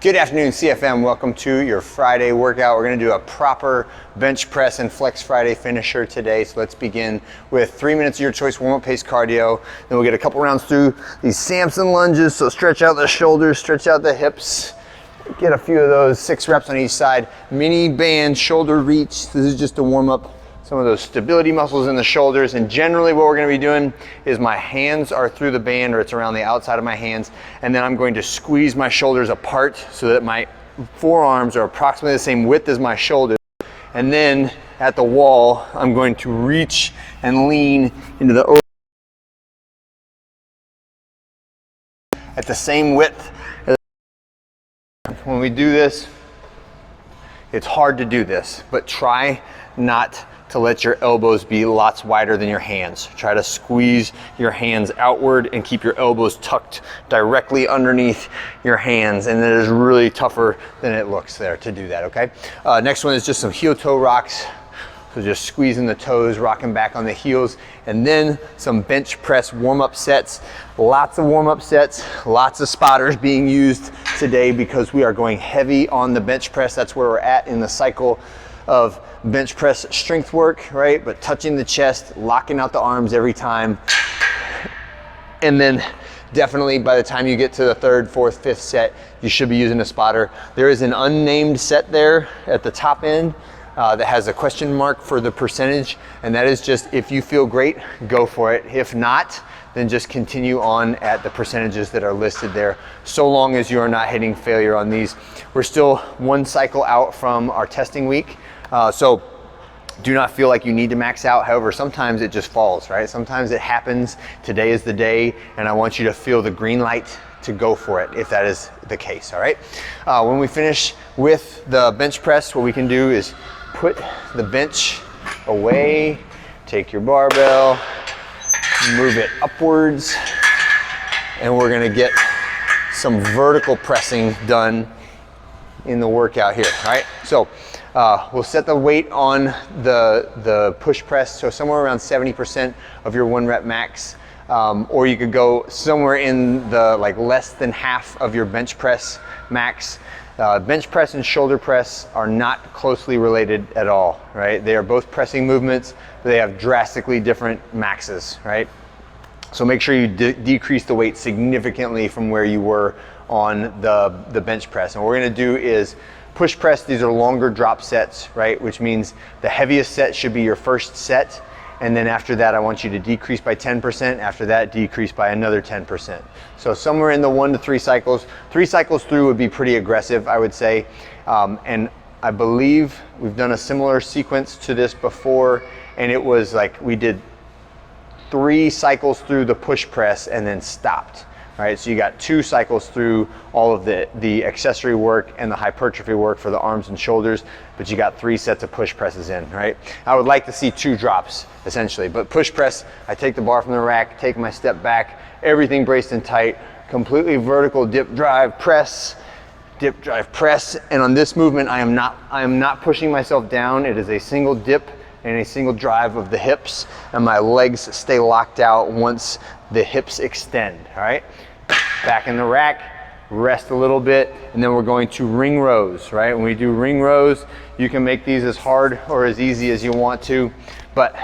Good afternoon, CFM. Welcome to your Friday workout. We're going to do a proper bench press and flex Friday finisher today. So let's begin with 3 minutes of your choice warm-up pace cardio. Then we'll get a couple rounds through these Samson lunges. So stretch out the shoulders, stretch out the hips. Get a few of those, 6 reps on each side. Mini band shoulder reach. This is just to warm up some of those stability muscles in the shoulders. And generally what we're gonna be doing is my hands are through the band, or it's around the outside of my hands. And then I'm going to squeeze my shoulders apart so that my forearms are approximately the same width as my shoulders. And then at the wall, I'm going to reach and lean into the at the same width. When we do this, it's hard to do this, but try not to let your elbows be lots wider than your hands. Try to squeeze your hands outward and keep your elbows tucked directly underneath your hands. And it is really tougher than it looks there to do that, okay? Next one is just some heel toe rocks. So just squeezing the toes, rocking back on the heels, and then some bench press warm-up sets. Lots of warm-up sets, lots of spotters being used today because we are going heavy on the bench press. That's where we're at in the cycle of bench press strength work, right? But touching the chest, locking out the arms every time. And then definitely by the time you get to the 3rd, 4th, 5th set, you should be using a spotter. There is an unnamed set there at the top end that has a question mark for the percentage, and that is just if you feel great, go for it. If not, then just continue on at the percentages that are listed there, so long as you are not hitting failure on these. We're still 1 cycle out from our testing week, so do not feel like you need to max out. However, sometimes it just falls, right? Sometimes it happens. Today is the day, and I want you to feel the green light to go for it if that is the case, all right? When we finish with the bench press, what we can do is put the bench away, take your barbell, move it upwards, and we're gonna get some vertical pressing done in the workout here, all right? So we'll set the weight on the push press, so somewhere around 70% of your 1 rep max, or you could go somewhere in the less than half of your bench press max. Bench press and shoulder press are not closely related at all, right? They are both pressing movements, but they have drastically different maxes, right? So make sure you decrease the weight significantly from where you were on the bench press. And what we're gonna do is push press. These are longer drop sets, right? Which means the heaviest set should be your first set. And then after that, I want you to decrease by 10%. After that, decrease by another 10%. So somewhere in the 1 to 3 cycles. 3 cycles through would be pretty aggressive, I would say. And I believe we've done a similar sequence to this before, and it was like we did 3 cycles through the push press and then stopped. Right, so you got 2 cycles through all of the accessory work and the hypertrophy work for the arms and shoulders, but you got 3 sets of push presses in, right? I would like to see 2 drops, essentially, but push press, I take the bar from the rack, take my step back, everything braced and tight, completely vertical dip, drive, press, dip, drive, press, and on this movement, I am not pushing myself down. It is a single dip and a single drive of the hips, and my legs stay locked out once the hips extend, all right? Back in the rack, rest a little bit, and then we're going to ring rows, right? When we do ring rows, you can make these as hard or as easy as you want to, but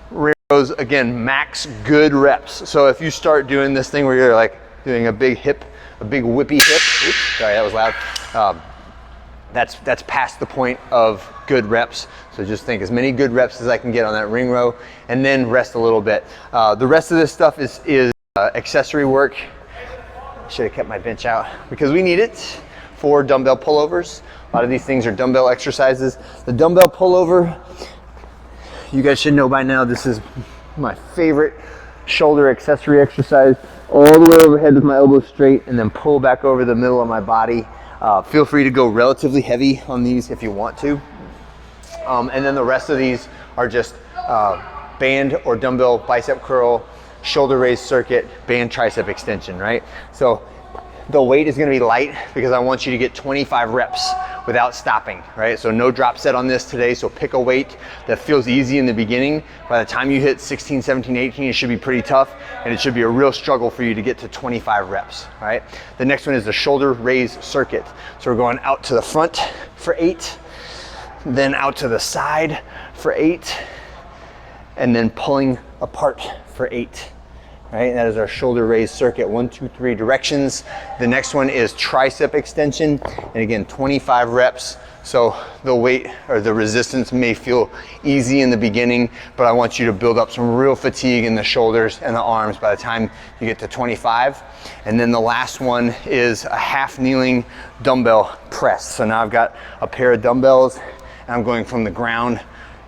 ring rows, again, max good reps. So if you start doing this thing where you're like doing a big hip, a big whippy hip, oops, sorry, that was loud. That's past the point of good reps. So just think as many good reps as I can get on that ring row, and then rest a little bit. The rest of this stuff is accessory work. Should have kept my bench out because we need it for dumbbell pullovers. A lot of these things are dumbbell exercises. The dumbbell pullover, you guys should know by now, this is my favorite shoulder accessory exercise. All the way overhead with my elbows straight and then pull back over the middle of my body. Feel free to go relatively heavy on these if you want to. And then the rest of these are just band or dumbbell bicep curl, shoulder raise circuit, band tricep extension, right? So The weight is gonna be light because I want you to get 25 reps without stopping, right? So no drop set on this today, so pick a weight that feels easy in the beginning. By the time you hit 16, 17, 18, it should be pretty tough, and it should be a real struggle for you to get to 25 reps, right? The next one is the shoulder raise circuit. So we're going out to the front for 8, then out to the side for 8, and then pulling apart for 8. Right, that is our shoulder raise circuit, 1, 2, 3 directions. The next one is tricep extension, and again, 25 reps. So the weight or the resistance may feel easy in the beginning, but I want you to build up some real fatigue in the shoulders and the arms by the time you get to 25. And then the last one is a half kneeling dumbbell press. So now I've got a pair of dumbbells, and I'm going from the ground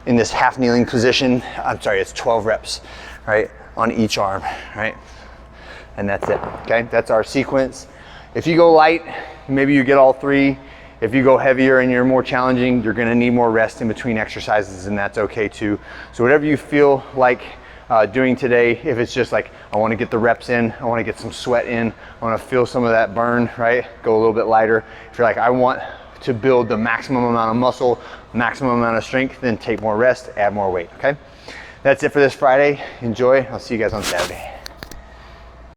in this half kneeling position. I'm sorry, it's 12 reps, right? On each arm, right? And that's it, okay? That's our sequence. If you go light, maybe you get all 3. If you go heavier and you're more challenging, you're gonna need more rest in between exercises, and that's okay too. So whatever you feel like doing today, if it's just like, I wanna get the reps in, I wanna get some sweat in, I wanna feel some of that burn, right? Go a little bit lighter. If you're like, I want to build the maximum amount of muscle, maximum amount of strength, then take more rest, add more weight, okay? That's it for this Friday. Enjoy. I'll see you guys on Saturday.